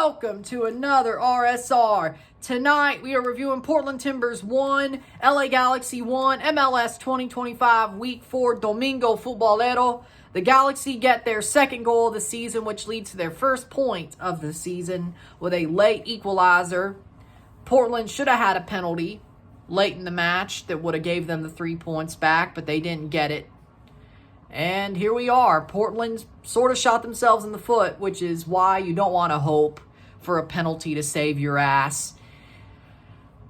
Welcome to another RSR. Tonight we are reviewing Portland Timbers 1, LA Galaxy 1, MLS 2025 Week 4 Domingo Futbolero. The Galaxy get their second goal of the season, which leads to their first point of the season with a late equalizer. Portland should have had a penalty late in the match that would have gave them the 3 points back, but they didn't get it. And here we are. Portland sort of shot themselves in the foot, which is why you don't want to hope for a penalty to save your ass.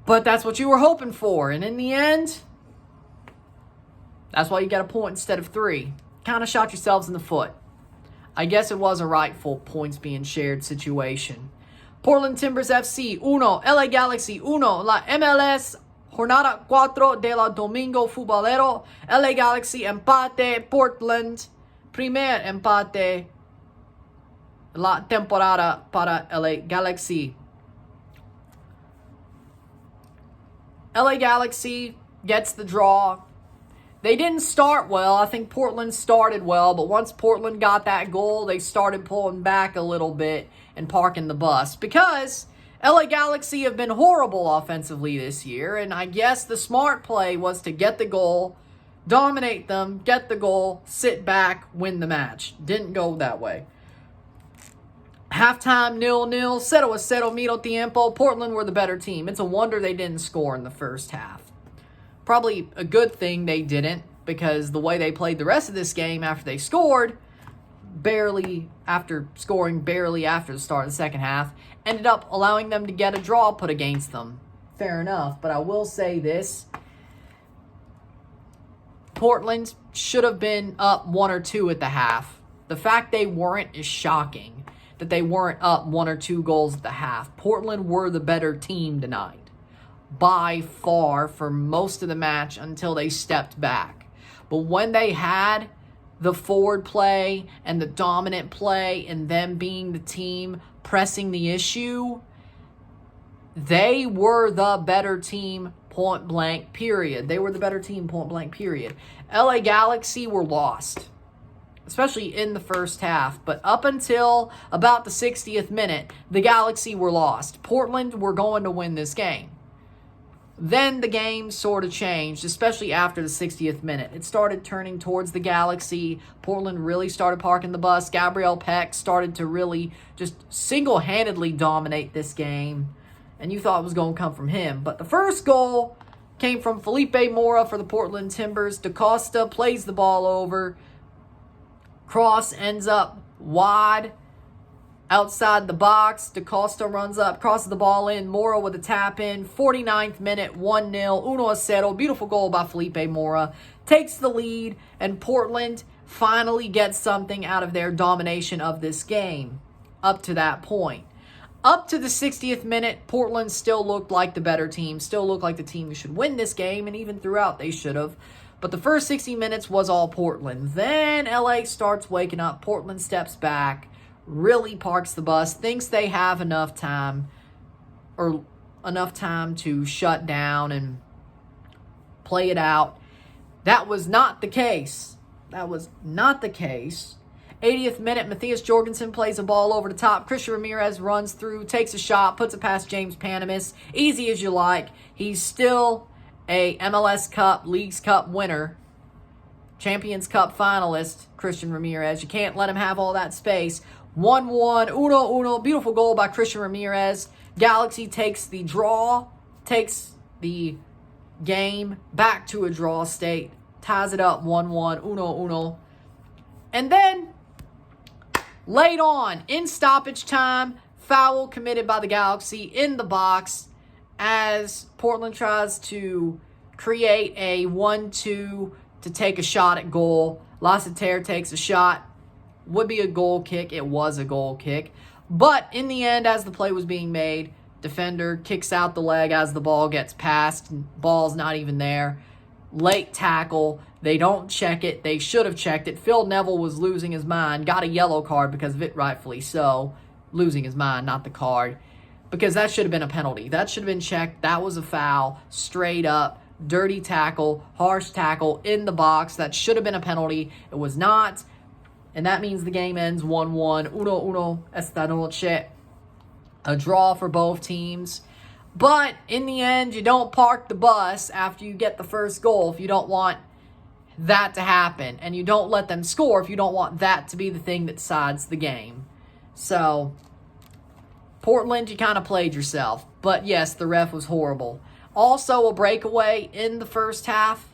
But that's what you were hoping for. And in the end, that's why you get a point instead of 3. Kind of shot yourselves in the foot. I guess it was a rightful points being shared situation. Portland Timbers FC 1, LA Galaxy 1, la MLS Jornada 4 de la Domingo Futbolero, LA Galaxy empate, Portland, primer empate la temporada para LA Galaxy. LA Galaxy gets the draw. They didn't start well. I think Portland started well, but once Portland got that goal, they started pulling back a little bit and parking the bus because LA Galaxy have been horrible offensively this year, and I guess the smart play was to get the goal, dominate them, get the goal, sit back, win the match. Didn't go that way. Halftime 0-0, 0-0 medio tiempo. Portland were the better team. It's a wonder they didn't score in the first half. Probably a good thing they didn't, because the way they played the rest of this game after they scored, after the start of the second half, ended up allowing them to get a draw put against them. Fair enough, but I will say this. Portland should have been up 1 or 2 at the half. The fact they weren't is shocking, that they weren't up 1 or 2 goals at the half. Portland were the better team tonight, by far, for most of the match until they stepped back. But when they had the forward play and the dominant play and them being the team pressing the issue, they were the better team, point blank, period. They were the better team, point blank, period. LA Galaxy were lost, especially in the first half. But up until about the 60th minute, the Galaxy were lost. Portland were going to win this game. Then the game sort of changed, especially after the 60th minute. It started turning towards the Galaxy. Portland really started parking the bus. Gabriel Peck started to really just single-handedly dominate this game. And you thought it was going to come from him. But the first goal came from Felipe Mora for the Portland Timbers. DaCosta plays the ball over. Cross ends up wide outside the box. DaCosta runs up, crosses the ball in. Mora with a tap in. 49th minute, 1-0. 1-0. Beautiful goal by Felipe Mora. Takes the lead, and Portland finally gets something out of their domination of this game up to that point. Up to the 60th minute, Portland still looked like the better team, still looked like the team who should win this game, and even throughout they should have. But the first 60 minutes was all Portland. Then LA starts waking up. Portland steps back, really parks the bus, thinks they have enough time to shut down and play it out. That was not the case. 80th minute, Matthias Jorgensen plays a ball over the top. Christian Ramirez runs through, takes a shot, puts it past James Panamis. Easy as you like. He's still a MLS Cup, Leagues Cup winner, Champions Cup finalist, Christian Ramirez. You can't let him have all that space. 1-1, 1-1, beautiful goal by Christian Ramirez. Galaxy takes the draw, takes the game back to a draw state, ties it up 1-1, 1-1. And then, late on, in stoppage time, foul committed by the Galaxy in the box as Portland tries to create a 1-2 to take a shot at goal. Lasseter takes a shot. Would be a goal kick. It was a goal kick. But in the end, as the play was being made, defender kicks out the leg as the ball gets passed. Ball's not even there. Late tackle. They don't check it. They should have checked it. Phil Neville was losing his mind. Got a yellow card because of it, rightfully so. Losing his mind, not the card. Because that should have been a penalty. That should have been checked. That was a foul. Straight up. Dirty tackle. Harsh tackle in the box. That should have been a penalty. It was not. And that means the game ends 1-1. 1-1 esta noche. A draw for both teams. But in the end, you don't park the bus after you get the first goal if you don't want that to happen. And you don't let them score if you don't want that to be the thing that decides the game. So, Portland, you kind of played yourself. But yes, the ref was horrible. Also, a breakaway in the first half.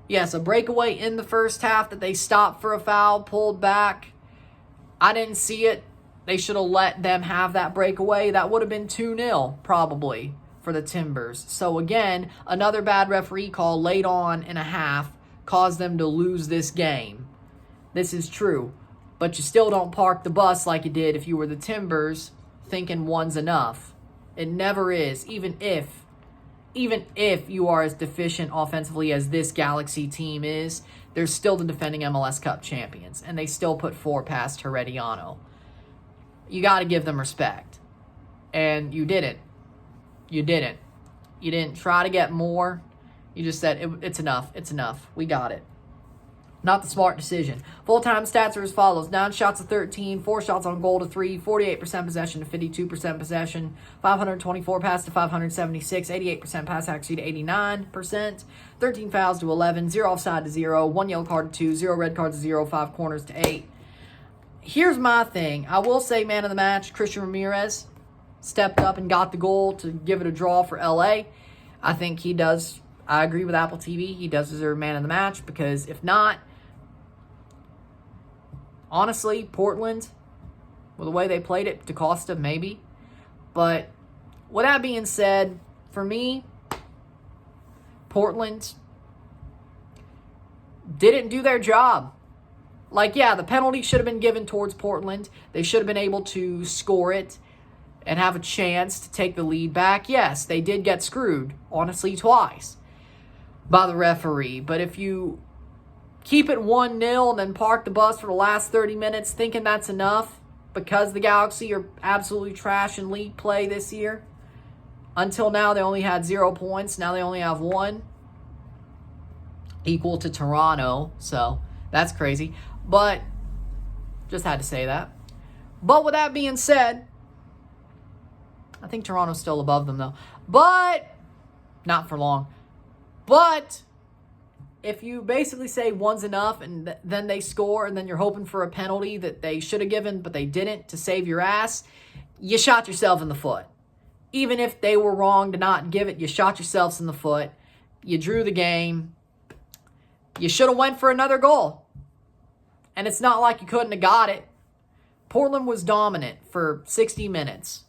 Yes, a breakaway in the first half that they stopped for a foul, pulled back. I didn't see it. They should have let them have that breakaway. That would have been 2-0, probably, for the Timbers. So, again, another bad referee call late on in a half caused them to lose this game. This is true. But you still don't park the bus like you did if you were the Timbers thinking one's enough. It never is, even if you are as deficient offensively as this Galaxy team is, they're still the defending MLS Cup champions, and they still put 4 past Herediano. You got to give them respect. And you didn't. You didn't. You didn't try to get more. You just said, it's enough. It's enough. We got it. Not the smart decision. Full-time stats are as follows. 9 shots to 13, 4 shots on goal to 3, 48% possession to 52% possession, 524 pass to 576, 88% pass accuracy to 89%, 13 fouls to 11, 0 offside to 0, 1 yellow card to 2, 0 red cards to 0, 5 corners to 8. Here's my thing. I will say man of the match, Christian Ramirez, stepped up and got the goal to give it a draw for LA. I think he does. I agree with Apple TV. He does deserve man of the match because if not, honestly, Portland, with the way they played it, DaCosta maybe. But with that being said, for me, Portland didn't do their job. Like, yeah, the penalty should have been given towards Portland. They should have been able to score it and have a chance to take the lead back. Yes, they did get screwed, honestly, twice by the referee. But if you keep it 1-0 and then park the bus for the last 30 minutes thinking that's enough because the Galaxy are absolutely trash in league play this year. Until now, they only had 0 points. Now they only have 1, equal to Toronto. So that's crazy. But just had to say that. But with that being said, I think Toronto's still above them, though. But not for long. But if you basically say one's enough and then they score and then you're hoping for a penalty that they should have given but they didn't to save your ass, you shot yourself in the foot. Even if they were wrong to not give it, you shot yourselves in the foot. You drew the game. You should have went for another goal. And it's not like you couldn't have got it. Portland was dominant for 60 minutes.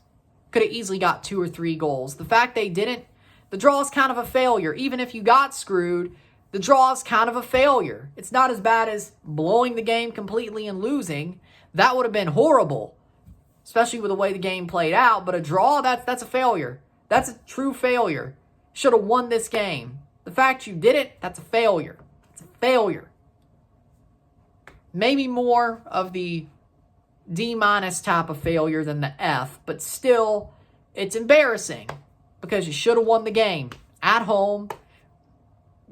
Could have easily got 2 or 3 goals. The fact they didn't, the draw is kind of a failure. Even if you got screwed, the draw is kind of a failure. It's not as bad as blowing the game completely and losing. That would have been horrible, especially with the way the game played out. But a draw, that's a failure. That's a true failure. Should have won this game. The fact you didn't, that's a failure. It's a failure. Maybe more of the D- type of failure than the F, but still, it's embarrassing because you should have won the game at home.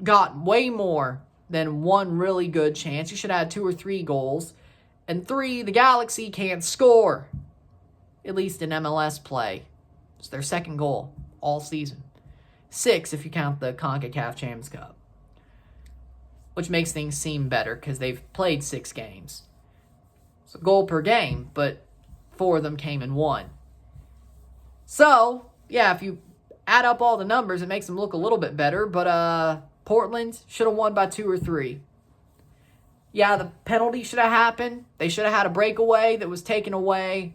Got way more than one really good chance. You should have had 2 or 3 goals. And 3, the Galaxy can't score. At least in MLS play. It's their second goal all season. 6 if you count the CONCACAF Champions Cup. Which makes things seem better because they've played 6 games. It's a goal per game, but 4 of them came in 1. So, yeah, if you add up all the numbers, it makes them look a little bit better. But Portland should have won by 2 or 3. Yeah, the penalty should have happened. They should have had a breakaway that was taken away.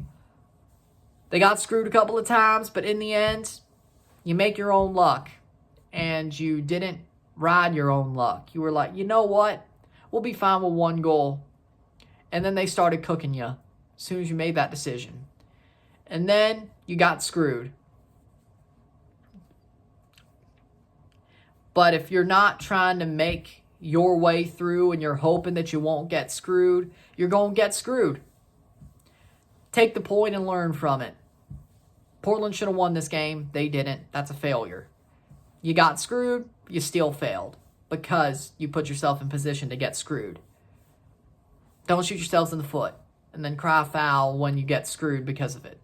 They got screwed a couple of times, but in the end, you make your own luck. And you didn't ride your own luck. You were like, you know what? We'll be fine with 1 goal. And then they started cooking you as soon as you made that decision. And then you got screwed. But if you're not trying to make your way through and you're hoping that you won't get screwed, you're going to get screwed. Take the point and learn from it. Portland should have won this game. They didn't. That's a failure. You got screwed. You still failed because you put yourself in position to get screwed. Don't shoot yourselves in the foot. and then cry foul when you get screwed because of it.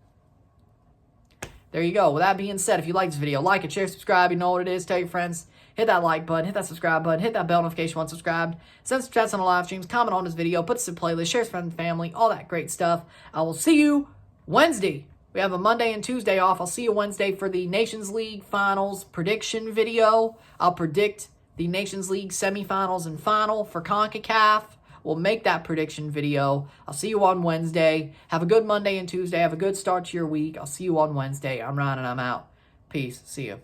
There you go. With that being said, if you like this video, like it, share, subscribe. You know what it is. Tell your friends. Hit that like button. Hit that subscribe button. Hit that bell notification once subscribed. Send some chats on the live streams. Comment on this video. Put this in playlist. Share with friends and family. All that great stuff. I will see you Wednesday. We have a Monday and Tuesday off. I'll see you Wednesday for the Nations League Finals prediction video. I'll predict the Nations League semifinals and final for CONCACAF. We'll make that prediction video. I'll see you on Wednesday. Have a good Monday and Tuesday. Have a good start to your week. I'll see you on Wednesday. I'm Ryan and I'm out. Peace. See you.